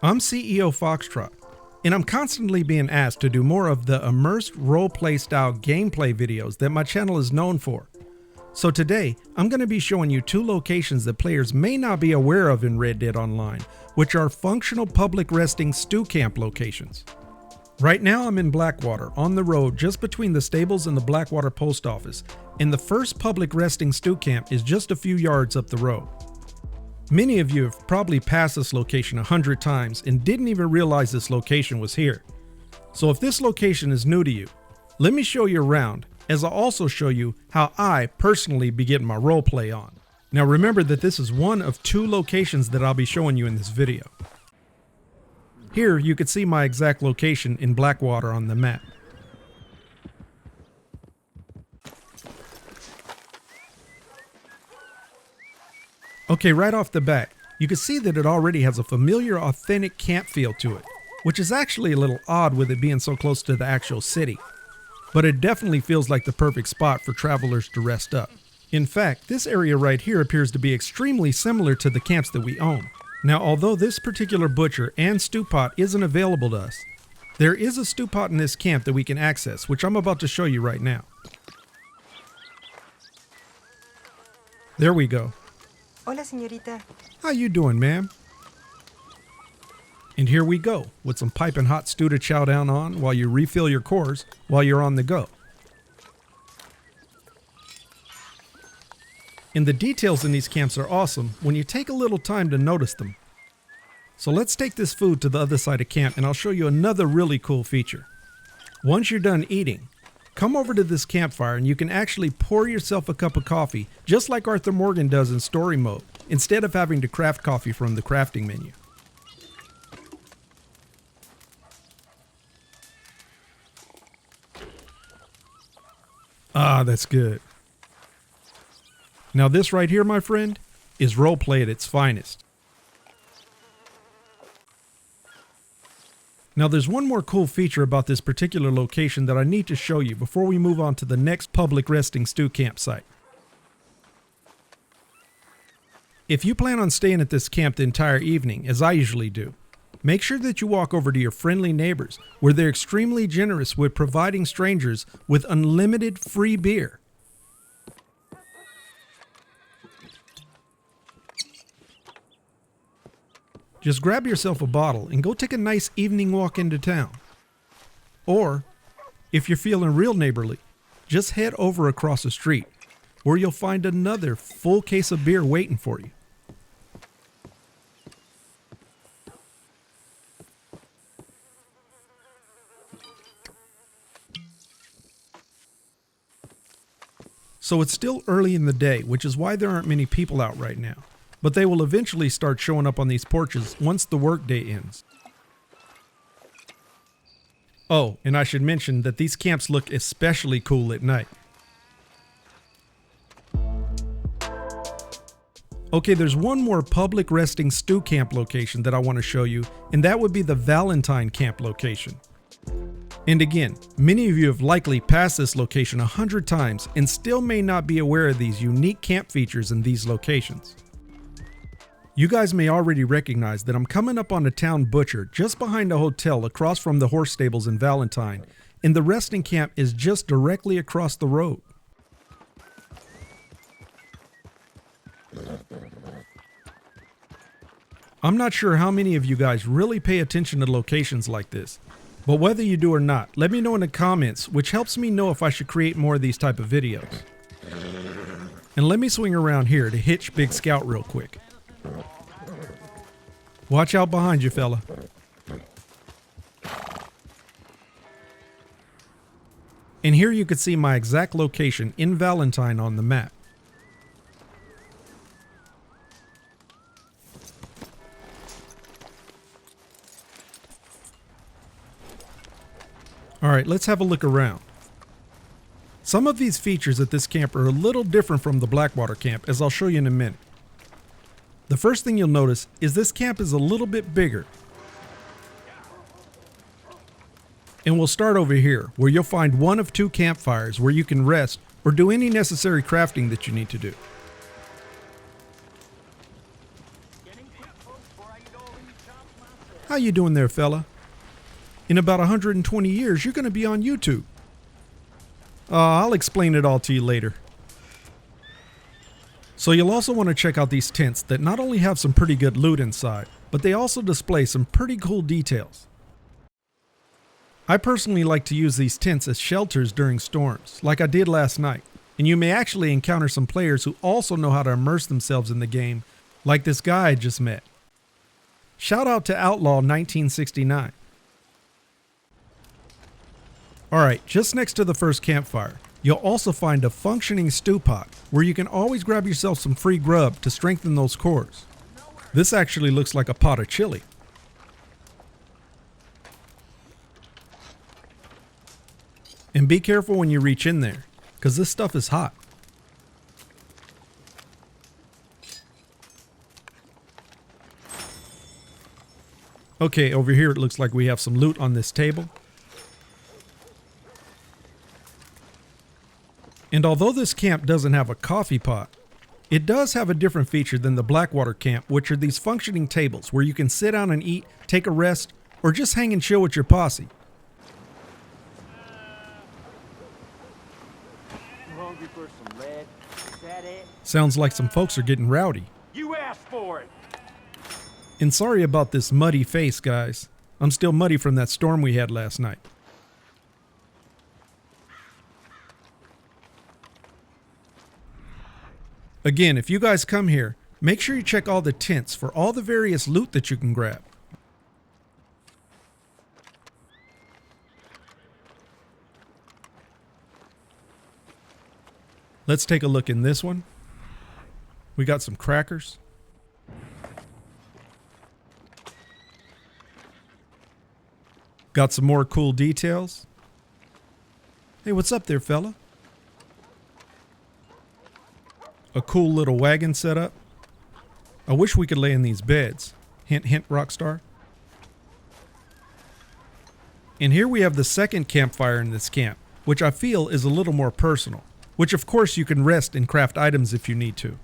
I'm CEOFoxtrot, and I'm constantly being asked to do more of the immersed role-play style gameplay videos that my channel is known for. So today, I'm going to be showing you two locations that players may not be aware of in Red Dead Online, which are functional public resting stew camp locations. Right now I'm in Blackwater, on the road just between the stables and the Blackwater post office, and the first public resting stew camp is just a few yards up the road. Many of you have probably passed this location 100 times and didn't even realize this location was here. So if this location is new to you, let me show you around, as I'll also show you how I personally be getting my roleplay on. Now remember that this is one of two locations that I'll be showing you in this video. Here you can see my exact location in Blackwater on the map. Okay, right off the bat, you can see that it already has a familiar, authentic camp feel to it, which is actually a little odd with it being so close to the actual city. But it definitely feels like the perfect spot for travelers to rest up. In fact, this area right here appears to be extremely similar to the camps that we own. Now, although this particular butcher and stew pot isn't available to us, there is a stew pot in this camp that we can access, which I'm about to show you right now. There we go. Hola, señorita. How you doing, ma'am? And here we go, with some piping hot stew to chow down on while you refill your cores while you're on the go. And the details in these camps are awesome when you take a little time to notice them. So let's take this food to the other side of camp and I'll show you another really cool feature. Once you're done eating, come over to this campfire and you can actually pour yourself a cup of coffee just like Arthur Morgan does in story mode, instead of having to craft coffee from the crafting menu. Ah, that's good. Now this right here, my friend, is roleplay at its finest. Now there's one more cool feature about this particular location that I need to show you before we move on to the next public resting stew campsite. If you plan on staying at this camp the entire evening, as I usually do, make sure that you walk over to your friendly neighbors, where they're extremely generous with providing strangers with unlimited free beer. Just grab yourself a bottle and go take a nice evening walk into town. Or, if you're feeling real neighborly, just head over across the street, where you'll find another full case of beer waiting for you. So it's still early in the day, which is why there aren't many people out right now. But they will eventually start showing up on these porches once the workday ends. Oh, and I should mention that these camps look especially cool at night. Okay, there's one more public resting stew camp location that I want to show you, and that would be the Valentine camp location. And again, many of you have likely passed this location 100 times and still may not be aware of these unique camp features in these locations. You guys may already recognize that I'm coming up on a town butcher just behind a hotel across from the horse stables in Valentine, and the resting camp is just directly across the road. I'm not sure how many of you guys really pay attention to locations like this, but whether you do or not, let me know in the comments, which helps me know if I should create more of these type of videos. And let me swing around here to hitch Big Scout real quick. Watch out behind you, fella. And here you can see my exact location in Valentine on the map. Alright, let's have a look around. Some of these features at this camp are a little different from the Blackwater camp, as I'll show you in a minute. The first thing you'll notice is this camp is a little bit bigger. And we'll start over here, where you'll find one of two campfires where you can rest or do any necessary crafting that you need to do. How you doing there, fella? In about 120 years, you're going to be on YouTube. I'll explain it all to you later. So you'll also want to check out these tents that not only have some pretty good loot inside, but they also display some pretty cool details. I personally like to use these tents as shelters during storms, like I did last night. And you may actually encounter some players who also know how to immerse themselves in the game, like this guy I just met. Shout out to Outlaw 1969. Alright, just next to the first campfire, you'll also find a functioning stew pot where you can always grab yourself some free grub to strengthen those cores. This actually looks like a pot of chili. And be careful when you reach in there, because this stuff is hot. Okay, over here it looks like we have some loot on this table. And although this camp doesn't have a coffee pot, it does have a different feature than the Blackwater camp, which are these functioning tables where you can sit down and eat, take a rest, or just hang and chill with your posse. Hungry for some lead? Is that it? Sounds like some folks are getting rowdy. You asked for it! And sorry about this muddy face, guys. I'm still muddy from that storm we had last night. Again, if you guys come here, make sure you check all the tents for all the various loot that you can grab. Let's take a look in this one. We got some crackers. Got some more cool details. Hey, what's up there, fella? A cool little wagon setup. I wish we could lay in these beds. Hint, hint, Rockstar. And here we have the second campfire in this camp, which I feel is a little more personal. Which of course you can rest and craft items if you need to.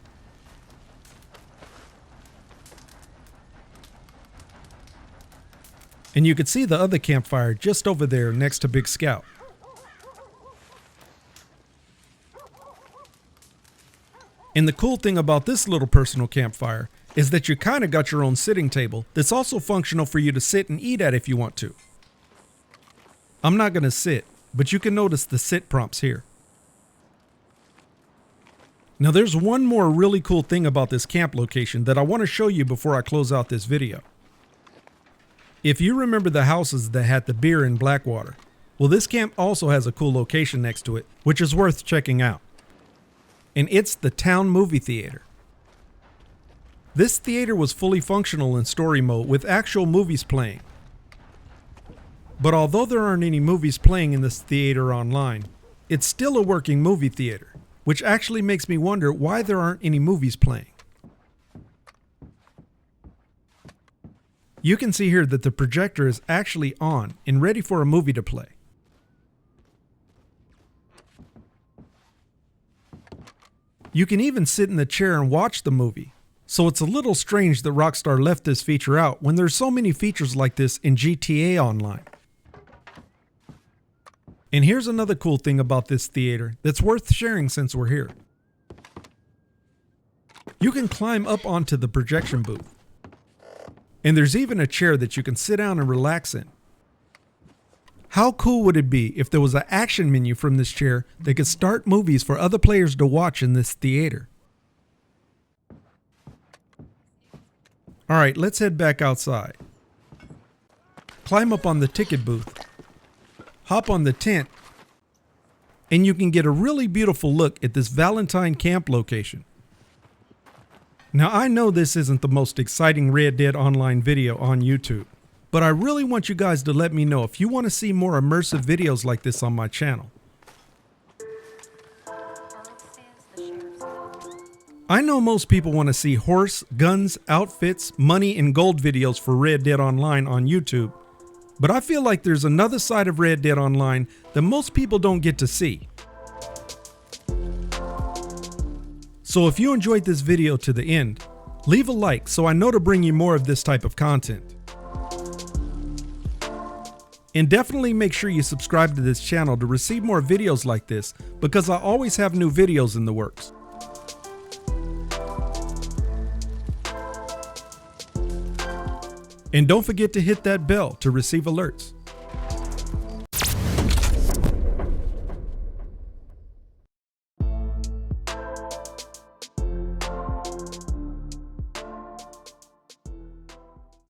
And you can see the other campfire just over there next to Big Scout. And the cool thing about this little personal campfire is that you kind of got your own sitting table that's also functional for you to sit and eat at if you want to. I'm not going to sit, but you can notice the sit prompts here. Now there's one more really cool thing about this camp location that I want to show you before I close out this video. If you remember the houses that had the beer in Blackwater, well, this camp also has a cool location next to it, which is worth checking out. And it's the Town Movie Theater. This theater was fully functional in story mode with actual movies playing. But although there aren't any movies playing in this theater online, it's still a working movie theater, which actually makes me wonder why there aren't any movies playing. You can see here that the projector is actually on and ready for a movie to play. You can even sit in the chair and watch the movie, so it's a little strange that Rockstar left this feature out when there's so many features like this in GTA Online. And here's another cool thing about this theater that's worth sharing since we're here. You can climb up onto the projection booth. And there's even a chair that you can sit down and relax in. How cool would it be if there was an action menu from this chair that could start movies for other players to watch in this theater? Alright, let's head back outside. Climb up on the ticket booth. Hop on the tent. And you can get a really beautiful look at this Valentine camp location. Now I know this isn't the most exciting Red Dead Online video on YouTube, but I really want you guys to let me know if you want to see more immersive videos like this on my channel. I know most people want to see horse, guns, outfits, money, and gold videos for Red Dead Online on YouTube, but I feel like there's another side of Red Dead Online that most people don't get to see. So if you enjoyed this video to the end, leave a like so I know to bring you more of this type of content. And definitely make sure you subscribe to this channel to receive more videos like this, because I always have new videos in the works. And don't forget to hit that bell to receive alerts.